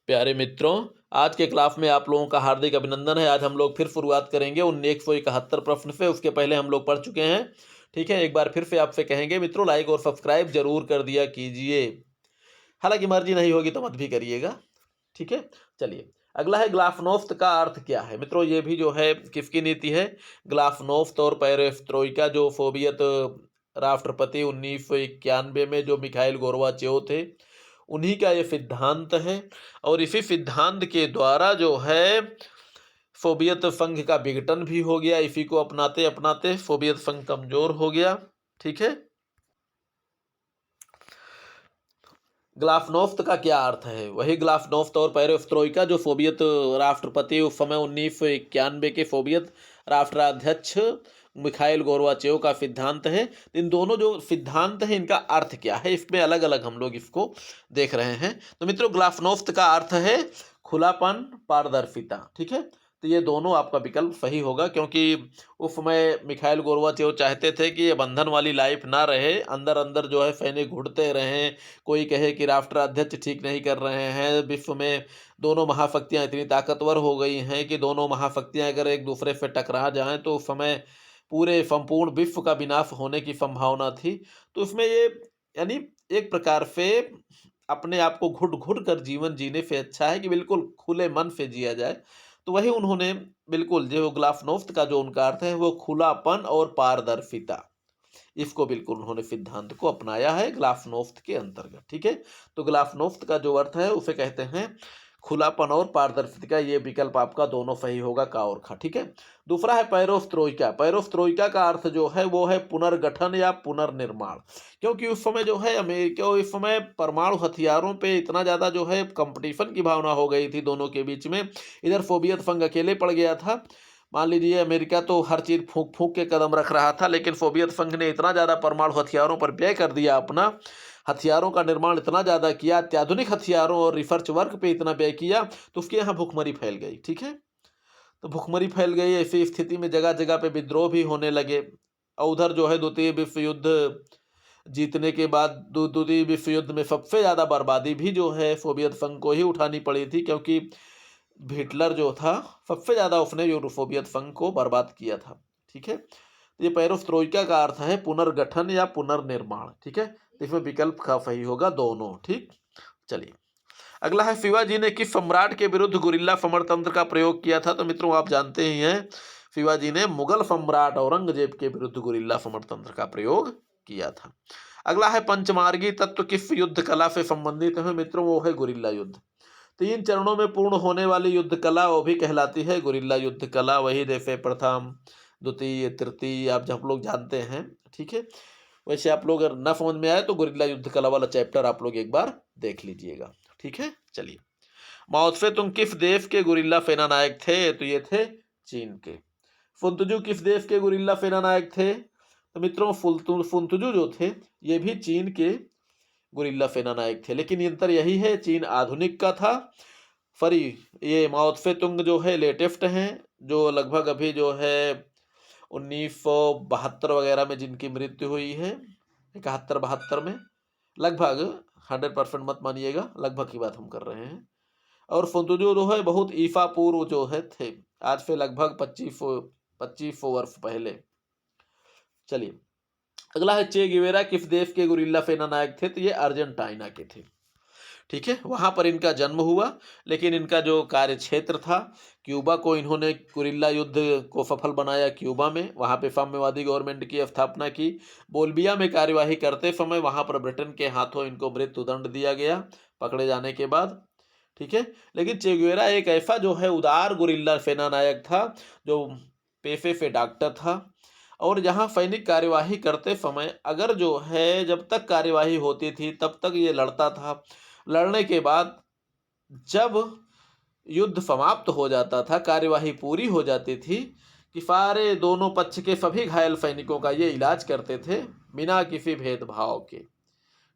प्यारे मित्रों, आज के क्लास में आप लोगों का हार्दिक अभिनंदन है। आज हम लोग फिर शुरुआत करेंगे 171 प्रश्न से। उसके पहले हम लोग पढ़ चुके हैं। ठीक है, एक बार फिर से आपसे कहेंगे मित्रों, लाइक और सब्सक्राइब जरूर कर दिया कीजिए। हालांकि मर्जी नहीं होगी तो मत भी करिएगा। ठीक है, चलिए अगला है ग्लाफनोफ्त का अर्थ क्या है। मित्रों ये भी जो है किसकी नीति है? ग्लाफनोफ्त और पेरेस्ट्रोइका, जो सोवियत राष्ट्रपति 1991 में जो मिखाइल गोर्बाचेव थे, उन्हीं का ये सिद्धांत है। और इसी सिद्धांत के द्वारा जो है सोवियत संघ का विघटन भी हो गया। इसी को अपनाते अपनाते सोवियत संघ कमजोर हो गया। ठीक है, ग्लाफनोफ्त का क्या अर्थ है? वही ग्लाफनोफ्त और पेरेस्ट्रोइका, जो सोवियत राष्ट्रपति उस समय 1991 के सोवियत राष्ट्राध्यक्ष मिखाइल गोर्बाचेव का सिद्धांत है। इन दोनों जो सिद्धांत है इनका अर्थ क्या है, इसमें अलग अलग हम लोग इसको देख रहे हैं। तो मित्रों ग्लाफनोफ्त का अर्थ है खुलापन, पारदर्शिता। ठीक है, तो ये दोनों आपका विकल्प सही होगा, क्योंकि उस समय मिखाइल गोर्बाचेव चाहते थे कि ये बंधन वाली लाइफ ना रहे, अंदर अंदर जो है सैनिक घुटते रहें। कोई कहे कि राष्ट्राध्यक्ष ठीक नहीं कर रहे हैं। विश्व में दोनों महाशक्तियां इतनी ताकतवर हो गई हैं कि दोनों महाशक्तियां अगर एक दूसरे से टकरा जाएं तो उस समय पूरे संपूर्ण विश्व का विनाश होने की संभावना थी। तो उसमें ये यानी एक प्रकार से अपने आप को घुट घुट कर जीवन जीने से अच्छा है कि बिल्कुल खुले मन से जिया जाए। तो वही उन्होंने बिल्कुल जो ग्लाफनोफ्त का जो उनका अर्थ है वो खुलापन और पारदर्शिता, इसको बिल्कुल उन्होंने सिद्धांत को अपनाया है ग्लाफनोफ्त के अंतर्गत। ठीक है, तो ग्लाफनोफ्त का जो अर्थ है उसे कहते हैं खुलापन और पारदर्शिता। ये विकल्प आपका दोनों सही होगा, का और खा। ठीक है, दूसरा है पेरेस्ट्रोइका। पेरेस्ट्रोइका का अर्थ जो है वो है पुनर्गठन या पुनर्निर्माण। क्योंकि उस समय जो है अमेरिका, इस समय परमाणु हथियारों पे इतना ज़्यादा जो है कंपटीशन की भावना हो गई थी दोनों के बीच में। इधर सोवियत संघ अकेले पड़ गया था। मान लीजिए अमेरिका तो हर चीज़ फूंक फूंक के कदम रख रहा था, लेकिन सोवियत संघ ने इतना ज़्यादा परमाणु हथियारों पर व्यय कर दिया, अपना हथियारों का निर्माण इतना ज़्यादा किया, अत्याधुनिक हथियारों और रिसर्च वर्क पे इतना व्यय किया, तो उसके यहाँ भुखमरी फैल गई। ठीक है, तो भुखमरी फैल गई। ऐसी स्थिति में जगह जगह पे विद्रोह भी होने लगे। और उधर जो है द्वितीय विश्व युद्ध जीतने के बाद द्वितीय विश्व युद्ध में सबसे ज़्यादा बर्बादी भी जो है सोवियत संघ को ही उठानी पड़ी थी, क्योंकि हिटलर जो था सबसे ज़्यादा उसने सोवियत संघ को बर्बाद किया था। ठीक है, तो ये पेरेस्ट्रोइका का अर्थ है पुनर्गठन या पुनर्निर्माण। ठीक है, तो इसमें विकल्प का सही होगा दोनों। ठीक, चलिए अगला है शिवाजी ने किस सम्राट के विरुद्ध गुरिल्ला समरतंत्र का प्रयोग किया था? तो मित्रों आप जानते ही हैं, शिवाजी ने मुगल सम्राट औरंगजेब के विरुद्ध गुरिल्ला समरतंत्र का प्रयोग किया था। अगला है पंचमार्गी तत्व किस युद्ध कला से संबंधित है? मित्रों वो है गुरिल्ला युद्ध। 3 चरणों में पूर्ण होने वाली युद्ध कला वो भी कहलाती है गुरिल्ला युद्ध कला। वही जैसे प्रथम, द्वितीय, तृतीय आप जब लोग जानते हैं। ठीक है, वैसे आप लोग अगर न समझ में आए तो गुरिल्ला युद्ध कला वाला चैप्टर आप लोग एक बार देख लीजिएगा। ठीक है, चलिए माओ तुम किस देश के गुरिल्ला सेना नायक थे? तो ये थे चीन के। फुनतुजू किस देश के गुरिल्ला सेना नायक थे? तो मित्रों फुनतुजू जो थे ये भी चीन के गुरिल्ला सेना नायक थे, लेकिन अंतर यही है चीन आधुनिक का था। फरी ये माओ तुंग जो है लेटेस्ट हैं, जो लगभग अभी जो है 1972 वगैरह में जिनकी मृत्यु हुई है, 71-72 में, लगभग 100% मत मानिएगा, लगभग की बात हम कर रहे हैं। और फुनतुजू जो है बहुत ईसा पूर्व जो है थे, आज से लगभग 25 वर्ष पहले। चलिए अगला है चे गुवेरा किस देश के गुरिल्ला सेना नायक थे? तो ये अर्जेंटीना के थे। ठीक है, वहां पर इनका जन्म हुआ, लेकिन इनका जो कार्य क्षेत्र था क्यूबा को, इन्होंने गुरिल्ला युद्ध को सफल बनाया क्यूबा में। वहां पे साम्यवादी गवर्नमेंट की स्थापना की। बोल्बिया में कार्यवाही करते समय वहां पर ब्रिटेन के हाथों इनको मृत्युदंड दिया गया पकड़े जाने के बाद। ठीक है, लेकिन चे गुवेरा एक ऐसा जो है उदार गुरिल्ला सेना नायक था, जो पेशे से डॉक्टर था। और जहां सैनिक कार्यवाही करते समय अगर जो है जब तक कार्यवाही होती थी तब तक ये लड़ता था। लड़ने के बाद जब युद्ध समाप्त हो जाता था, कार्यवाही पूरी हो जाती थी, कि सारे दोनों पक्ष के सभी घायल सैनिकों का ये इलाज करते थे बिना किसी भेदभाव के।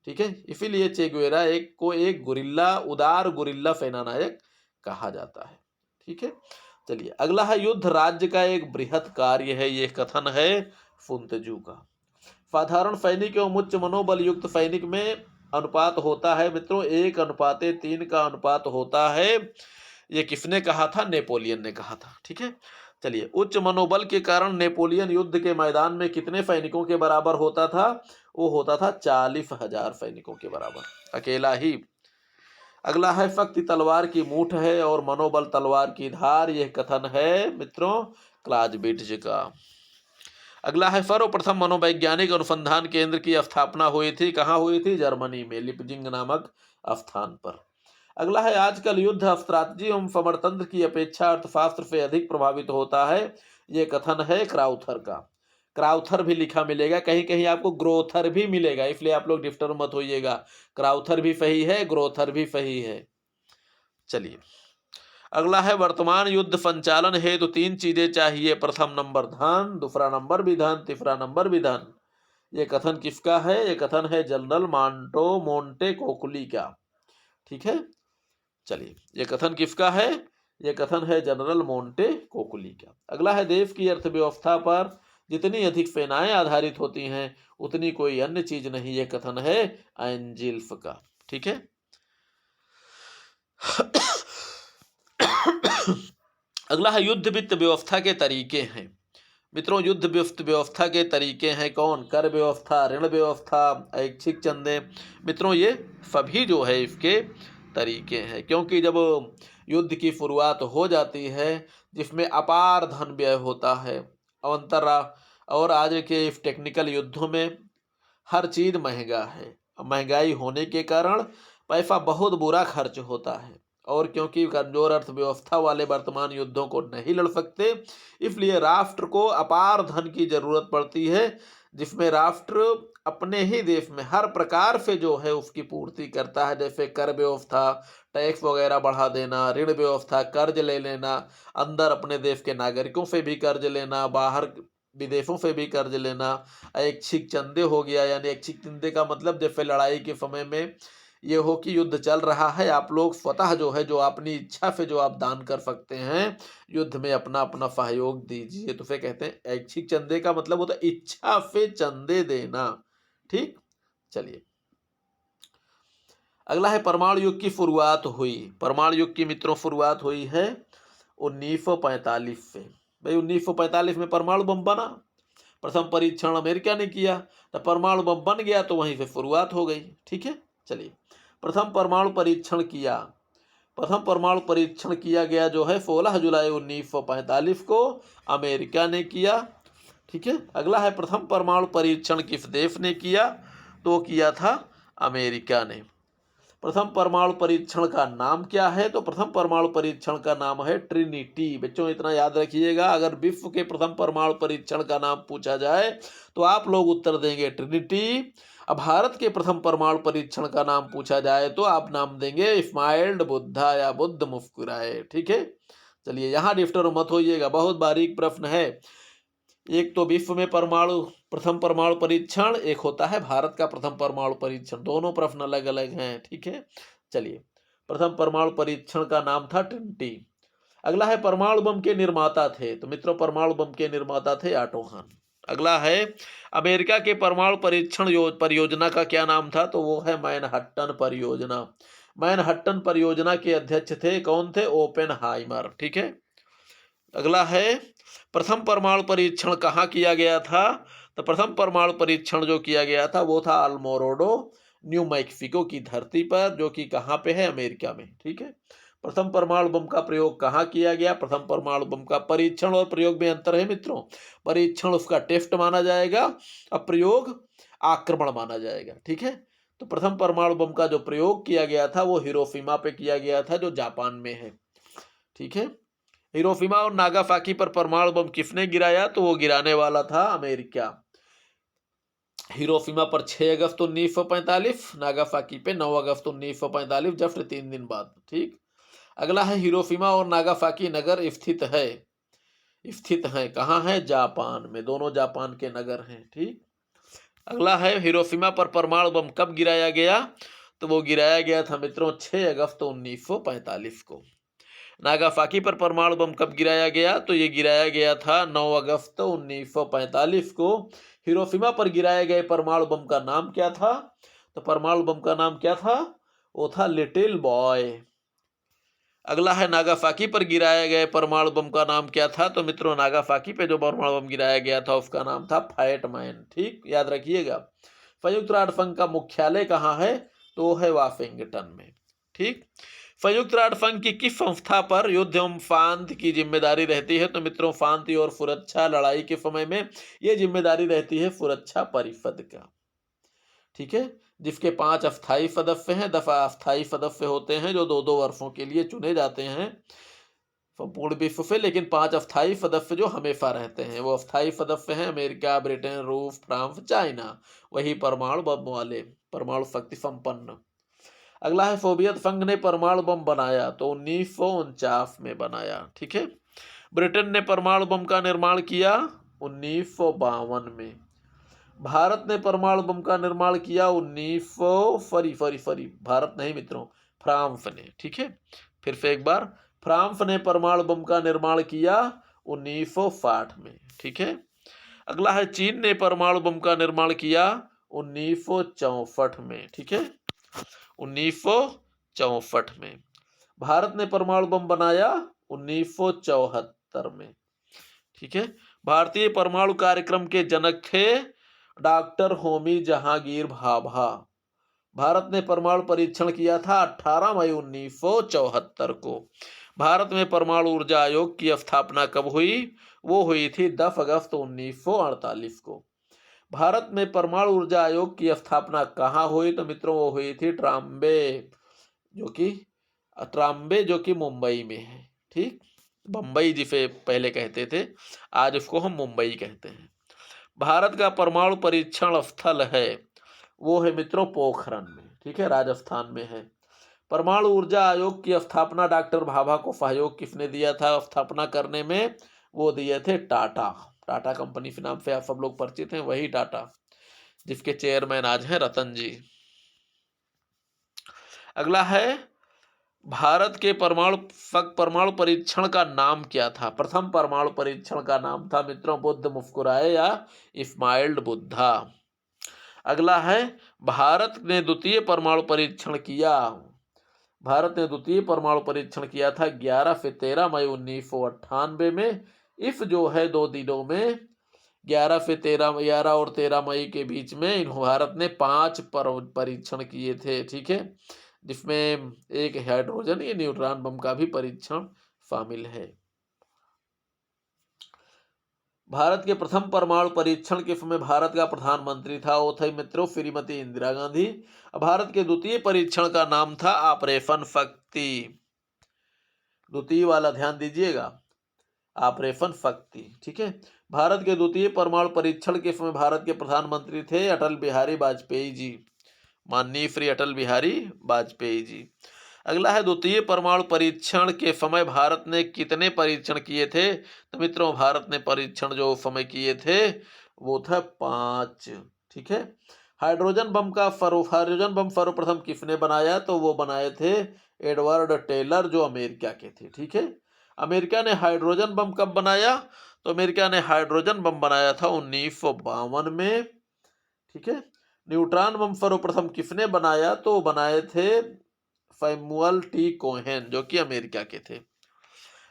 ठीक है, इसीलिए चे गुवेरा एक गुरिल्ला, उदार गुरिल्ला सेना नायक कहा जाता है। ठीक है, चलिए अगला है युद्ध राज्य का एक बृहत कार्य है, ये कथन है फुनतजू का। साधारण सैनिक एवं उच्च मनोबल युक्त सैनिक में अनुपात होता है मित्रों, 1:3 का अनुपात होता है। ये किसने कहा था? नेपोलियन ने कहा था। ठीक है, चलिए। उच्च मनोबल के कारण नेपोलियन युद्ध के मैदान में कितने सैनिकों के बराबर होता था? वो होता था 40,000 सैनिकों के बराबर, अकेला ही। अगला है शक्ति तलवार की मूठ है और मनोबल तलवार की धार। यह कथन है मित्रों क्लाजबिट्ज का। अगला है सर्वप्रथम मनोवैज्ञानिक अनुसंधान केंद्र की स्थापना हुई थी। कहाँ हुई थी? जर्मनी में, लिपजिंग नामक स्थान पर। अगला है आजकल युद्ध स्ट्रैटेजी एवं समरतंत्र की अपेक्षा अर्थशास्त्र से अधिक प्रभावित होता है। ये कथन है क्राउथर का। क्राउथर भी लिखा मिलेगा, कहीं कहीं आपको ग्रोथर भी मिलेगा, इसलिए आप लोग डिस्टर्ब मत होइएगा। क्राउथर भी सही है, ग्रोथर भी सही है। चलिए, अगला है वर्तमान युद्ध संचालन हेतु 3 चीजें चाहिए। प्रथम नंबर धन, दूसरा नंबर विधन, तीसरा नंबर विधन। ये कथन किसका है? ये कथन है जनरल मोंटे कोकुली का। ठीक है, चलिए। ये कथन किसका है? ये कथन है जनरल मोंटे कोकुली का। अगला है देश की अर्थव्यवस्था पर जितनी अधिक सेनाएं आधारित होती हैं उतनी कोई अन्य चीज नहीं। ये कथन है एंजिल्फ का। ठीक है। अगला है युद्ध वित्त व्यवस्था के तरीके हैं। मित्रों, युद्ध वित्त व्यवस्था के तरीके हैं कौन? कर व्यवस्था, ऋण व्यवस्था, ऐच्छिक चंदे। मित्रों, ये सभी जो है इसके तरीके हैं, क्योंकि जब युद्ध की शुरुआत हो जाती है जिसमें अपार धन व्यय होता है, और आज के इस टेक्निकल युद्धों में हर चीज महंगा है। महंगाई होने के कारण पैसा बहुत बुरा खर्च होता है, और क्योंकि कमजोर अर्थव्यवस्था वाले वर्तमान युद्धों को नहीं लड़ सकते, इसलिए राष्ट्र को अपार धन की जरूरत पड़ती है, जिसमें राष्ट्र अपने ही देश में हर प्रकार से जो है उसकी पूर्ति करता है। जैसे कर व्यवस्था, टैक्स वगैरह बढ़ा देना, ऋण व्यवस्था, कर्ज ले लेना, अंदर अपने देश के नागरिकों से भी कर्ज लेना, बाहर विदेशों से भी कर्ज लेना। ऐच्छिक चंदे हो गया, यानी ऐच्छिक चंदे का मतलब जैसे लड़ाई के समय में ये हो कि युद्ध चल रहा है, आप लोग स्वतः जो है, जो अपनी इच्छा से जो आप दान कर सकते हैं, युद्ध में अपना अपना सहयोग दीजिए, तो फिर कहते हैं ऐच्छिक चंदे का मतलब होता है इच्छा से चंदे देना। ठीक, चलिए। अगला है परमाणु युग की शुरुआत हुई। परमाणु युग की मित्रों शुरुआत हुई है 1945 से। भाई 1945 में परमाणु बम बना, प्रथम परीक्षण अमेरिका ने किया, तो परमाणु बम बन गया, तो वहीं से शुरुआत हो गई। ठीक है, चलिए। प्रथम परमाणु परीक्षण किया गया जो है 16 जुलाई 1945 को अमेरिका ने किया। ठीक है। अगला है प्रथम परमाणु परीक्षण किस देश ने किया? तो किया था अमेरिका ने। प्रथम परमाणु परीक्षण का नाम क्या है? तो प्रथम परमाणु परीक्षण का नाम है ट्रिनिटी। बच्चों, इतना याद रखिएगा, अगर विश्व के प्रथम परमाणु परीक्षण का नाम पूछा जाए तो आप लोग उत्तर देंगे ट्रिनिटी। अब भारत के प्रथम परमाणु परीक्षण का नाम पूछा जाए तो आप नाम देंगे स्माइल्ड बुद्धा या बुद्ध मुस्कुराए। ठीक है, चलिए। यहाँ डिस्टर्ब मत होइएगा, बहुत बारीक प्रश्न है। एक तो विश्व में प्रथम परमाणु परीक्षण, एक होता है भारत का प्रथम परमाणु परीक्षण, दोनों प्रश्न अलग अलग हैं। ठीक है, चलिए। प्रथम परमाणु परीक्षण का नाम था ट्रिनिटी। अगला है परमाणु बम के निर्माता थे। तो मित्रों, परमाणु बम के निर्माता थे ऑटो हॉन। अगला है अमेरिका के परमाणु परीक्षण परियोजना का क्या नाम था? तो वो है मैनहट्टन परियोजना। मैनहट्टन परियोजना के अध्यक्ष थे कौन थे? ओपेनहाइमर। ठीक है। अगला है प्रथम परमाणु परीक्षण कहाँ किया गया था? तो प्रथम परमाणु परीक्षण जो किया गया था वो था अल्मोराडो, न्यू मैक्सिको की धरती पर, जो कि कहाँ पे है? अमेरिका में। ठीक है। प्रथम परमाणु बम का प्रयोग कहाँ किया गया? प्रथम परमाणु बम का परीक्षण और प्रयोग में अंतर है मित्रों। परीक्षण उसका टेस्ट माना जाएगा, अब प्रयोग आक्रमण माना जाएगा। ठीक है। तो प्रथम परमाणु बम का जो प्रयोग किया गया था वो हिरोशिमा पे किया गया था, जो जापान में है। ठीक है। हिरोशिमा और नागासाकी पर परमाणु बम किसने गिराया? तो वो गिराने वाला था अमेरिका। हिरोशिमा पर 6 अगस्त 1945, नागासाकी पे 9 अगस्त 1945, जस्ट 3 दिन बाद। ठीक। अगला है हिरोशिमा और नागासाकी नगर स्थित हैं कहाँ है? जापान में, दोनों जापान के नगर हैं। ठीक। अगला है हिरोशिमा पर परमाणु बम कब गिराया गया? तो वो गिराया गया था मित्रों 6 अगस्त 1945 को। नागासाकी पर परमाणु बम कब गिराया गया? तो ये गिराया गया था 9 अगस्त 1945 को। हिरोशिमा पर गिराए गए परमाणु बम का नाम क्या था? तो परमाणु बम का नाम क्या था? वो था लिटिल बॉय। अगला है नागासाकी पर गिराए गए परमाणु बम का नाम क्या था? तो मित्रों नागासाकी पे जो परमाणु बम गिराया गया था उसका नाम था फैट मैन। ठीक, याद रखिएगा। संयुक्त राष्ट्र संघ का मुख्यालय कहाँ है? तो है वाशिंगटन में। ठीक, संयुक्त राष्ट्र संघ की किस संस्था पर युद्ध एवं शांति की जिम्मेदारी रहती है? तो मित्रों शांति और सुरक्षा लड़ाई के समय में यह जिम्मेदारी रहती है सुरक्षा परिषद का। ठीक है, जिसके 5 अस्थायी सदस्य हैं, 10 अस्थायी सदस्य होते हैं जो 2-2 वर्षों के लिए चुने जाते हैं संपूर्ण विश्व से, लेकिन 5 अस्थायी सदस्य जो हमेशा रहते हैं वो अस्थायी सदस्य हैं अमेरिका, ब्रिटेन, रूस, फ्रांस, चाइना, वही परमाणु बम वाले, परमाणु शक्ति संपन्न। अगला है सोवियत संघ ने परमाणु बम बनाया तो 1949 में बनाया। ठीक है, ब्रिटेन ने परमाणु बम का निर्माण किया 1952 में। भारत ने परमाणु बम का निर्माण किया 1900 भारत नहीं मित्रों, फ्रांस ने। ठीक है, फिर से एक बार, फ्रांस ने परमाणु बम का निर्माण किया 1960 में। ठीक है, अगला है चीन ने परमाणु बम का निर्माण किया 1964 में। ठीक है, 1964 में। भारत ने परमाणु बम बनाया 1974 में। ठीक है, भारतीय परमाणु कार्यक्रम के जनक थे डॉक्टर होमी जहांगीर भाभा। भारत ने परमाणु परीक्षण किया था 18 मई 1974 को। भारत में परमाणु ऊर्जा आयोग की स्थापना कब हुई? वो हुई थी 10 अगस्त 1948 को। भारत में परमाणु ऊर्जा आयोग की स्थापना कहाँ हुई? तो मित्रों वो हुई थी ट्राम्बे, जो कि मुंबई में है। ठीक, बम्बई जिसे पहले कहते थे, आज उसको हम मुंबई कहते हैं। भारत का परमाणु परीक्षण स्थल है वो है मित्रों पोखरण में। ठीक है, राजस्थान में है। परमाणु ऊर्जा आयोग की स्थापना डॉक्टर भाभा को सहयोग किसने दिया था स्थापना करने में? वो दिए थे टाटा। टाटा कंपनी के नाम से आप सब लोग परिचित हैं, वही टाटा, जिसके चेयरमैन आज हैं रतन जी। अगला है भारत के परमाणु परीक्षण का नाम क्या था? प्रथम परमाणु परीक्षण का नाम था मित्रों बुद्ध मुस्कुराए या इस्माइल बुद्धा। अगला है भारत ने द्वितीय परमाणु परीक्षण किया। भारत ने द्वितीय परमाणु परीक्षण किया था 11 से 13 मई 1998 में। इस जो है 2 दिनों में 11 और 13 मई के बीच में भारत ने 5 परीक्षण किए थे। ठीक है, जिसमें एक हाइड्रोजन या न्यूट्रॉन बम का भी परीक्षण शामिल है। भारत के प्रथम परमाणु परीक्षण के समय भारत का प्रधानमंत्री था वो थे मित्रों श्रीमती इंदिरा गांधी। भारत के द्वितीय परीक्षण का नाम था ऑपरेशन शक्ति। द्वितीय वाला ध्यान दीजिएगा, ऑपरेशन शक्ति। ठीक है, भारत के द्वितीय परमाणु परीक्षण के समय भारत के प्रधानमंत्री थे अटल बिहारी वाजपेयी जी, माननीय श्री अटल बिहारी वाजपेयी जी। अगला है द्वितीय परमाणु परीक्षण के समय भारत ने कितने परीक्षण किए थे? तो मित्रों भारत ने परीक्षण जो समय किए थे वो था 5। ठीक है, हाइड्रोजन बम सर्वप्रथम किसने बनाया? तो वो बनाए थे एडवर्ड टेलर जो अमेरिका के थे। ठीक है, अमेरिका ने हाइड्रोजन बम कब बनाया? तो अमेरिका ने हाइड्रोजन बम बनाया था 1952 में। ठीक है, न्यूट्रॉन बम सर्वप्रथम किसने बनाया? तो बनाए थे सैमुअल टी कोहेन जो कि अमेरिका के थे।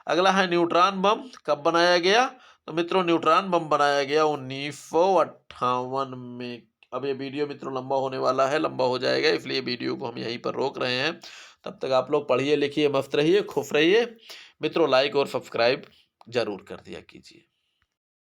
अगला है न्यूट्रॉन बम कब बनाया गया? तो मित्रों न्यूट्रॉन बम बनाया गया 1958 में। अब ये वीडियो मित्रों लंबा होने वाला है, लंबा हो जाएगा, इसलिए वीडियो को हम यहीं पर रोक रहे हैं। तब तक आप लोग पढ़िए लिखिए, मस्त रहिए, खुश रहिए मित्रों। लाइक और सब्सक्राइब जरूर कर दिया कीजिए।